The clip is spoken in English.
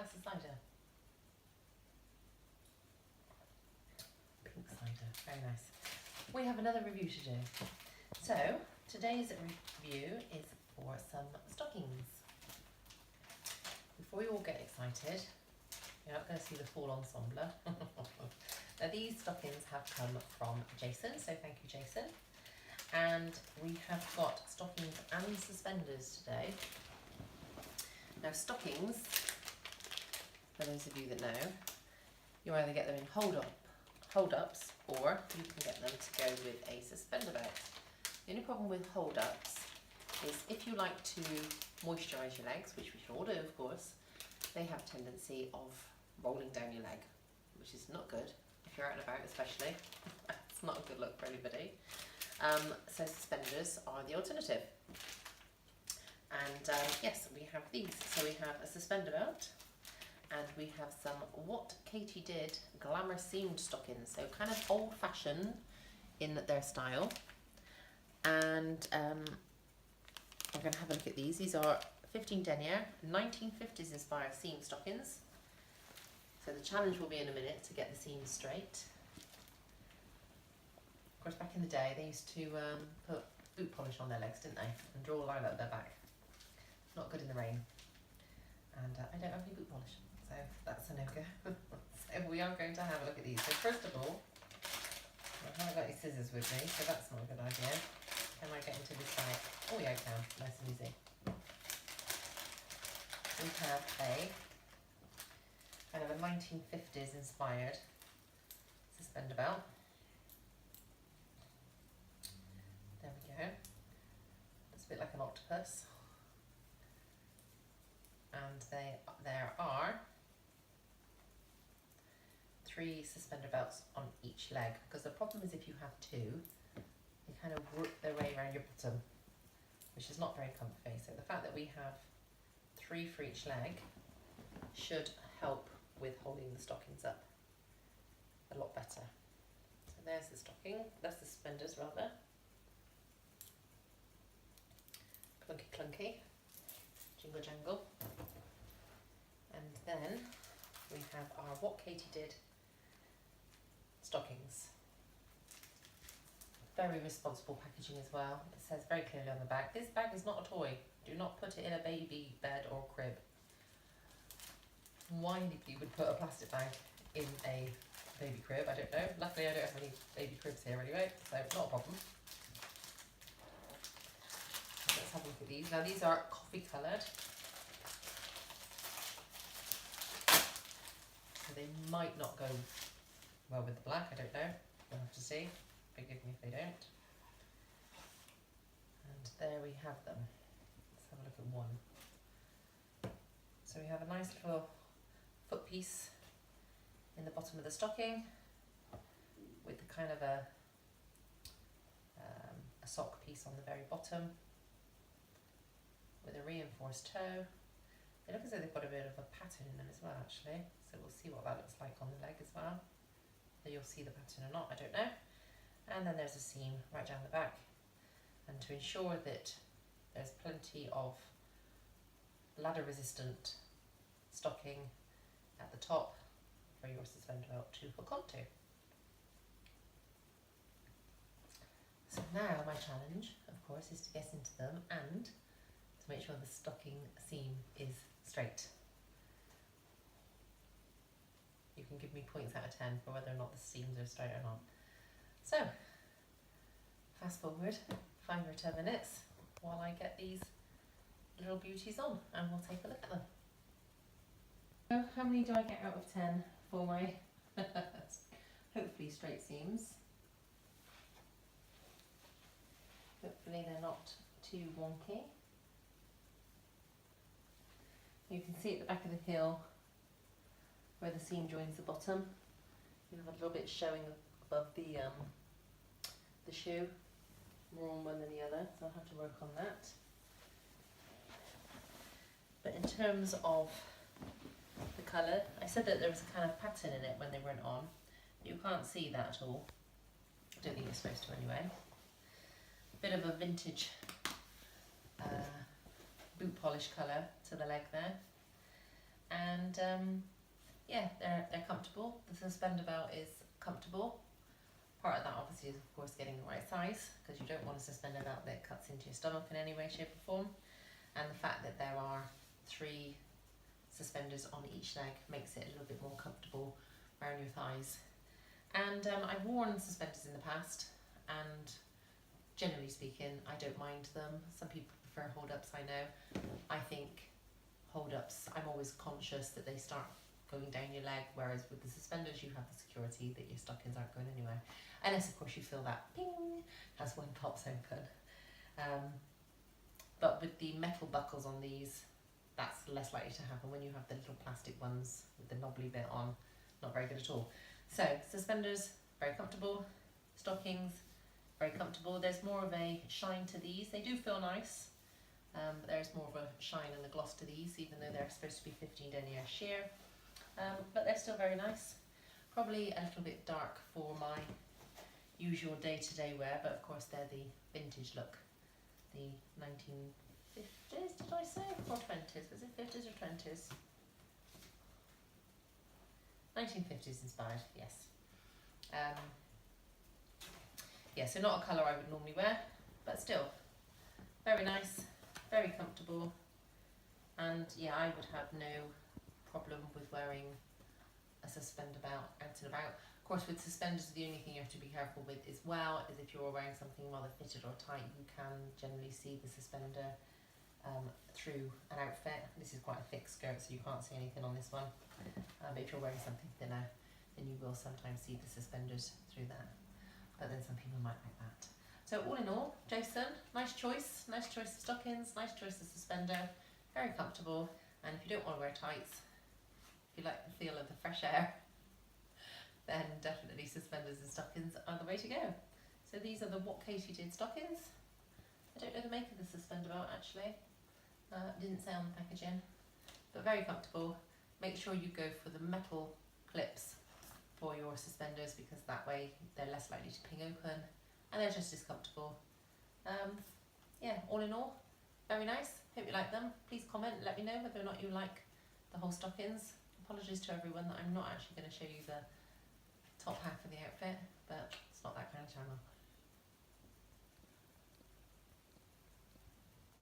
glass of cider. Pink cider, very nice. We have another review to do. So, today's review is for some stockings. Before you all get excited, you're not going to see the full ensemble. Now these stockings have come from Jason, so thank you Jason. And we have got stockings and suspenders today. Now stockings, for those of you that know, you either get them in hold-ups, or you can get them to go with a suspender belt. The only problem with hold-ups is if you like to moisturise your legs, which we should all do of course, they have a tendency of rolling down your leg, which is not good if you're out and about especially. It's not a good look for anybody. So suspenders are the alternative. And yes, we have these. So we have a suspender belt, and we have some What Katie Did glamour seamed stockings. So kind of old fashioned in their style. And we're going to have a look at these. These are 15 denier, 1950s inspired seam stockings. So the challenge will be in a minute to get the seams straight. Of course, back in the day, they used to put boot polish on their legs, didn't they? And draw a line up their back. Not good in the rain. And I don't have any boot polish, so that's a no-go. So we are going to have a look at these. So first of all, I haven't got any scissors with me, so that's not a good idea. Can I get into this bag? Oh yeah, I can. Nice and easy. We have a kind of a 1950s inspired suspender belt. There we go. It's a bit like an octopus. And there are 3 suspender belts on each leg, because the problem is if you have 2, they kind of work their way around your bottom, which is not very comfy. So the fact that we have 3 for each leg should help with holding the stockings up a lot better. So there's the stocking, that's the suspenders rather. Clunky clunky, jingle jangle. And then we have our What Katie Did stockings. Very responsible packaging as well. It says very clearly on the back, this bag is not a toy. Do not put it in a baby bed or crib. Why anybody would put a plastic bag in a baby crib, I don't know. Luckily I don't have any baby cribs here anyway, so not a problem. Let's have a look at these. Now these are coffee coloured. So they might not go well with the black, I don't know. We'll have to see. Forgive me if they don't. And there we have them. Let's have a look at one. So we have a nice little foot piece in the bottom of the stocking with the kind of a sock piece on the very bottom with a reinforced toe. They look as though they've got a bit of a pattern in them as well actually, so we'll see what that looks like on the leg as well. Whether you'll see the pattern or not, I don't know. And then there's a seam right down the back, and to ensure that there's plenty of ladder resistant stocking at the top for your suspender belt to hook onto. So now my challenge of course is to get into them and to make sure the stocking seam is straight. You can give me points out of 10 for whether or not the seams are straight or not. So fast forward 5 or 10 minutes while I get these little beauties on, and we'll take a look at them. So how many do I get out of 10 for my hopefully straight seams? Hopefully they're not too wonky. You can see at the back of the heel where the seam joins the bottom. You have a little bit showing above the shoe, more on one than the other, so I'll have to work on that. But in terms of the colour, I said that there was a kind of pattern in it when they weren't on. You can't see that at all. I don't think you're supposed to anyway. Bit of a vintage boot polish colour to the leg there. and yeah, they're comfortable. The suspender belt is comfortable. Part of that obviously is of course getting the right size, because you don't want a suspender belt that cuts into your stomach in any way, shape or form. And the fact that there are 3 suspenders on each leg makes it a little bit more comfortable around your thighs. And I've worn suspenders in the past, and generally speaking I don't mind them. Some people prefer hold-ups, I know. I think hold-ups, I'm always conscious that they start going down your leg, whereas with the suspenders you have the security that your stockings aren't going anywhere, unless of course you feel that ping as one pops open. But with the metal buckles on these, that's less likely to happen. When you have the little plastic ones with the knobbly bit on, not very good at all. So suspenders, very comfortable. Stockings, very comfortable. There's more of a shine to these. They do feel nice, but there's more of a shine and a gloss to these, even though they're supposed to be 15 denier sheer. But they're still very nice. Probably a little bit dark for my usual day-to-day wear, but of course they're the vintage look. The 1950s, did I say? Or 20s? Was it 50s or 20s? 1950s inspired, yes. Yeah, so not a colour I would normally wear, but still very nice, very comfortable, and yeah, I would have no problem with wearing a suspender belt out and about. Of course, with suspenders, the only thing you have to be careful with as well is if you're wearing something rather fitted or tight, you can generally see the suspender through an outfit. This is quite a thick skirt, so you can't see anything on this one. But if you're wearing something thinner, then you will sometimes see the suspenders through that. But then some people might like that. So all in all, Jason, nice choice of stockings, nice choice of suspender, very comfortable. And if you don't want to wear tights, if you like the feel of the fresh air, then definitely suspenders and stockings are the way to go. So these are the What Katie Did stockings. I don't know the make of the suspender belt actually. Didn't say on the packaging, but very comfortable. Make sure you go for the metal clips for your suspenders, because that way they're less likely to ping open and they're just as comfortable. Yeah, all in all, very nice. Hope you like them. Please comment and let me know whether or not you like the whole stockings. Apologies to everyone that I'm not actually going to show you the top half of the outfit, but it's not that kind of channel.